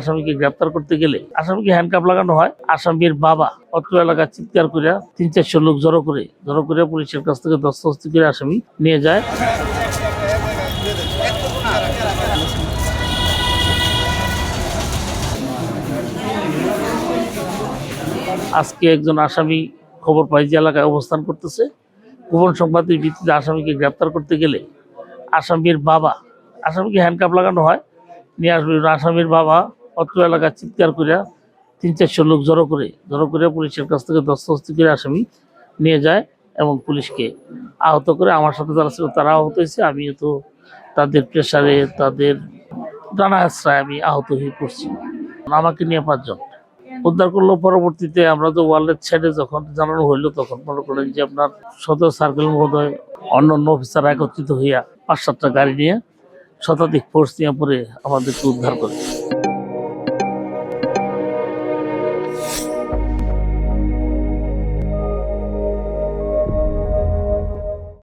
আসামিকে গ্রেপ্তার করতে গেলে আসামিকে হ্যান্ডকাপ লাগানো হয়। আসামির বাবা অত্র এলাকায় চিৎকার করে ৩-৪০০ লোক জড়ো করে পুলিশের কাছ থেকে দস্তবস্তি করে আসামি নিয়ে যায়। আজকে একজন আসামি খবর পাই যে এলাকায় অবস্থান করতেছে। গোপন সংবাদের ভিত্তিতে আসামিকে গ্রেপ্তার করতে গেলে আসামিকে হ্যান্ডকাপ লাগানো হয়। নিয়ে আসবে আসামির বাবা অত্র এলাকায় চিৎকার করে ৩-৪০০ লোক জড়ো করে পুলিশের কাছ থেকে দস্তবস্তি করে আসামি নিয়ে যায় এবং পুলিশকে আহত করে। আমার সাথে যারা ছিল তারা আহত হয়েছে, আমিও তো তাদের প্রেসারে তাদের ডানা আশ্রয় আমি আহত হয়ে পড়ছি। আমাকে নিয়ে ৫ জন উদ্ধার করলো। পরবর্তীতে আমরা তো ওয়ার্ল্ডের সাইডে যখন জানানো হইলো তখন মনে করেন যে আপনার সদর সার্কেল মহোদয় অন্যান্য অফিসার একত্রিত হইয়া ৫-৭টা গাড়ি নিয়ে শতাধিক ফোর্স নিয়ে পরে আমাদেরকে উদ্ধার করে।